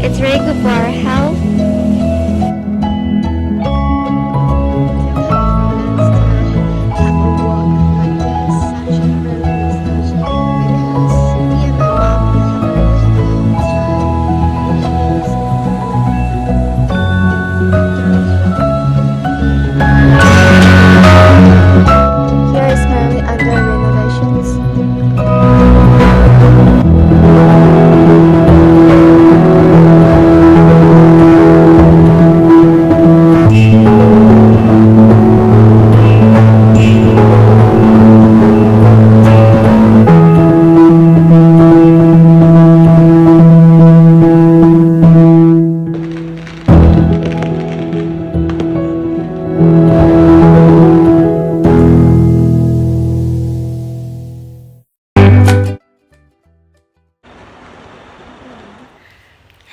It's really good for our health. Here is currently under renovations.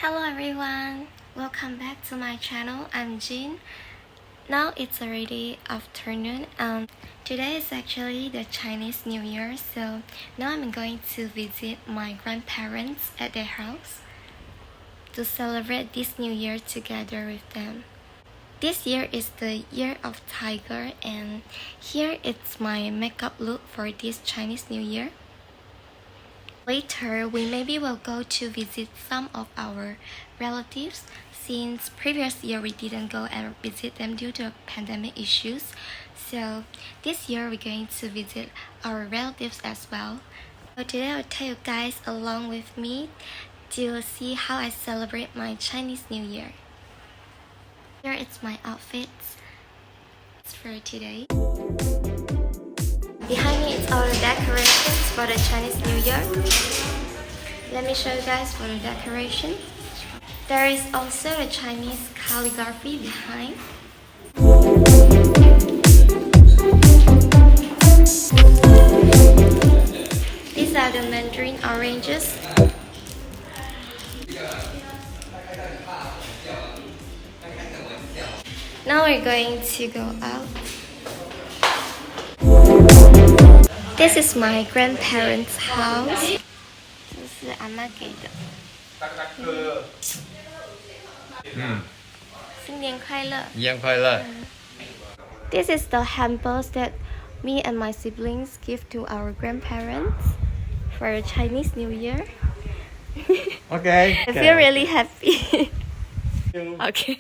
Hello everyone, welcome back to my channel. I'm Jean. Now it's already afternoon and today is actually the Chinese New Year, so now I'm going to visit my grandparents at their house to celebrate this New Year together with them. This year is the year of tiger, and here it's my makeup look for this Chinese New Year. Later, we maybe will go to visit some of our relatives since previous year we didn't go and visit them due to pandemic issues. So this year we're going to visit our relatives as well. So today I'll take you guys along with me to see how I celebrate my Chinese New Year. Here it's my outfits for today. Behind me is all the decorations for the Chinese New Year. Let me show you guys for the decoration. There is also the Chinese calligraphy behind. These are the mandarin oranges. Now we're going to go out. This is my grandparents' house. 这是阿嬷给的。新年快乐！新年快乐！ This is the hampers that me and my siblings give to our grandparents for Chinese New Year. Okay. I feel really happy. Okay.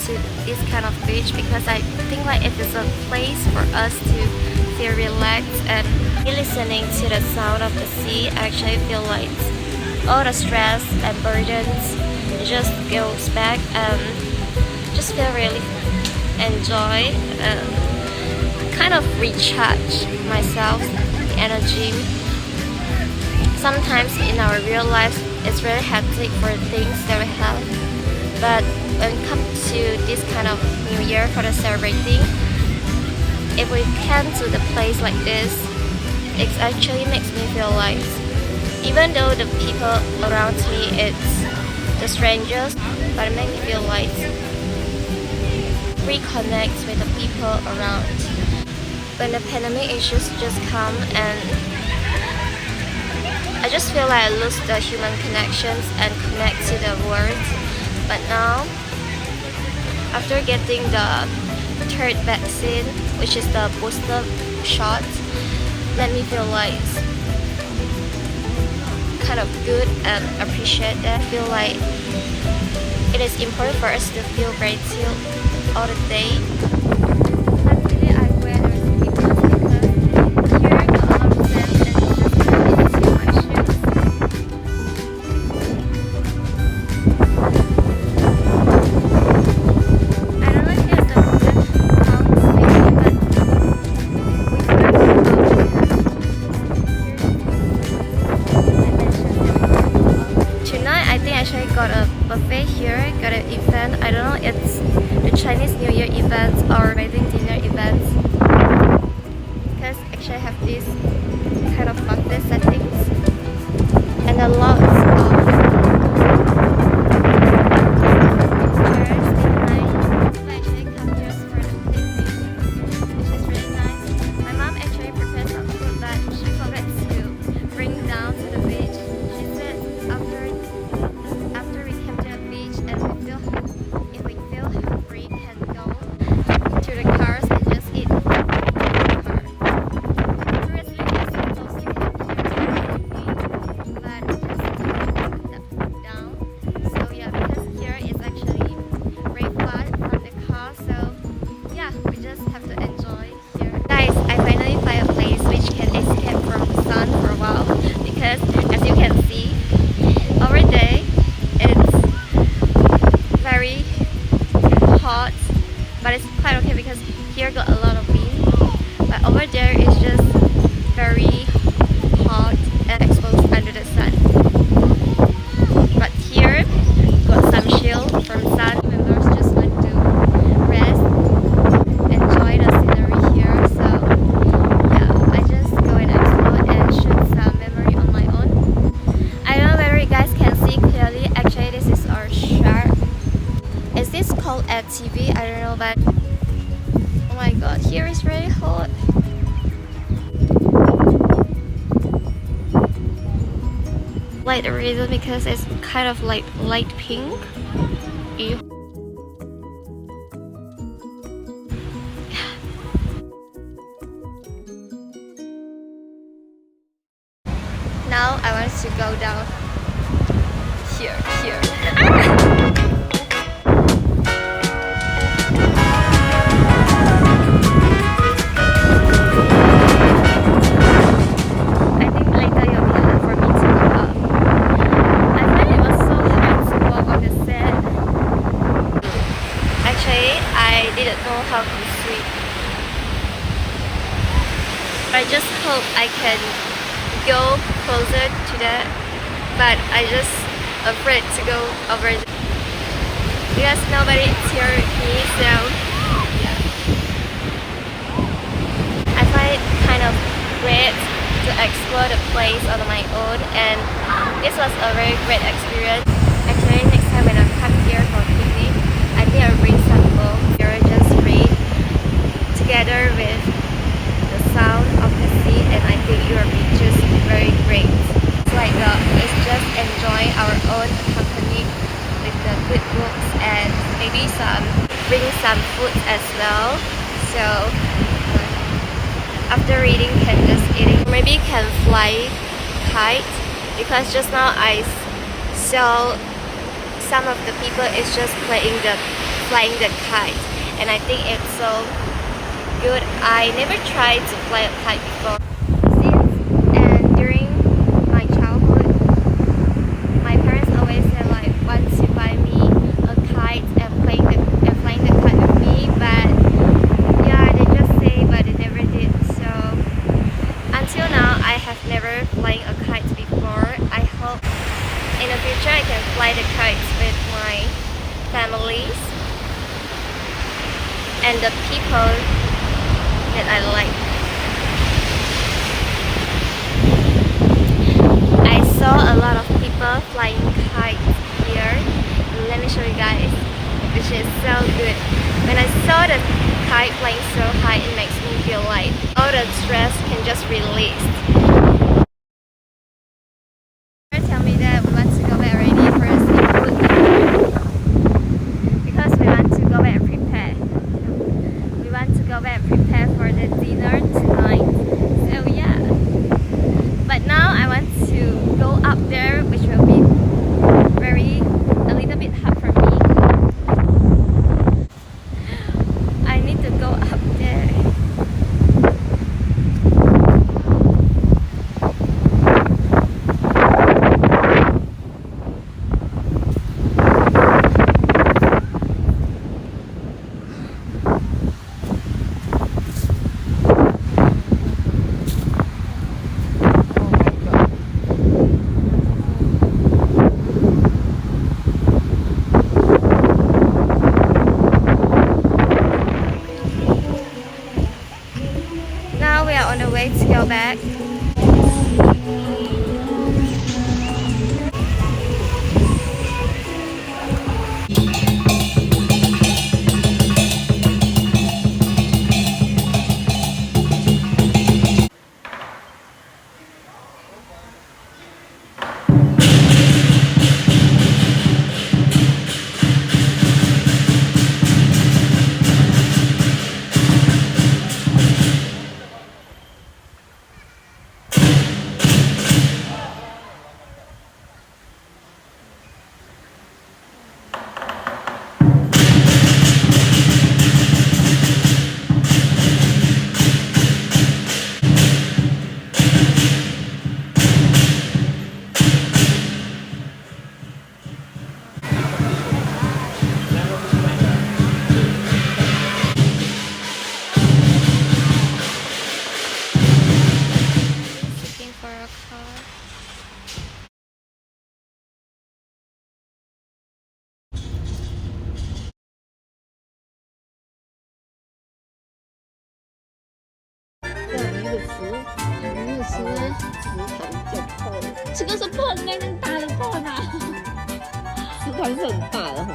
To this kind of beach because I think like it is a place for us to feel relaxed, and listening to the sound of the sea actually feel like all the stress and burdens just goes back and just feel really enjoy and kind of recharge myself, the energy. Sometimes in our real life it's really hectic for things that we have, but when it comes to this kind of New Year for the celebrating, if we come to the place like this, it actually makes me feel like, even though the people around me it's the strangers, but it makes me feel like reconnect with the people around. When the pandemic issues just come and I just feel like I lose the human connections and connect to the world. But now, after getting the third vaccine, which is the booster shot, let me feel like it's kind of good and appreciate that. I feel like it is important for us to feel gratitude all the day. Luckily, I wear the slippers because here I got a lot of them and it's just really into my shoes. I don't know if it's the sound maybe, but we got to tonight, I think I actually got a buffet here, got an event. I don't know, it's the Chinese New Year event or wedding dinner event. Because actually I have these kind of buffet settings and a lot of chairs behind. I actually come here for the picnic, which is really nice. My mom actually prepared some food but she forgot to bring down to the beach. She said after we came to the beach and if we feel hungry, we can go to the cars and just eat in the car. Seriously, it's supposed to come here to the but we just took the down. So yeah, because here is actually very far from the car, so yeah, we just have to enjoy here. Guys, I finally find a place which can escape from the sun for a while because as you can see, over there it's very hot, but it's quite okay because here got a lot of wind, but over there is just very hot and exposed under the sun. But here got some chill from sun. Members just want to rest, enjoy the scenery here. So yeah, I just go and explore and shoot some memory on my own. I don't know whether you guys can see clearly. Actually, this is our shark. Is this called a TV? I don't know, but oh my god, here is really hot. Like the reason because it's kind of like light pink. Ew. Now I want to go down here. I think later you'll be hard for me to go up. I find it was so hard to walk on the sand. Actually, I didn't know how to swim. I just hope I can go closer to that, but I just afraid to go over there because nobody is here with me, so yeah. I find it kind of great to explore the place on my own, and this was a very great experience. Actually, next time when I come here for picnic, I think I'll bring some books here, just read together with the sound of the sea, and I think it will be just very great. It's like it's just enjoy our own company with the good books and maybe bring some food as well. So after reading, can just eating. Maybe can fly kite because just now I saw some of the people is just flying the kite, and I think it's so good. I never tried to fly a kite before. And during my childhood, my parents always said like want to buy me a kite and flying the kite with me, but yeah, they just say, but they never did. So until now, I have never flying a kite before. I hope in the future I can fly the kites with my families and the people that I like. I saw a lot of people flying kites here. Let me show you guys, which is so good. When I saw the kite flying so high, it makes me feel like all the stress can just release. go back. Looking for a car.这个是破，那个大的破呢？石头是很大的哈。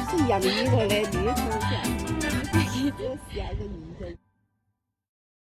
是养的一个嘞，女生下，只有4个女生。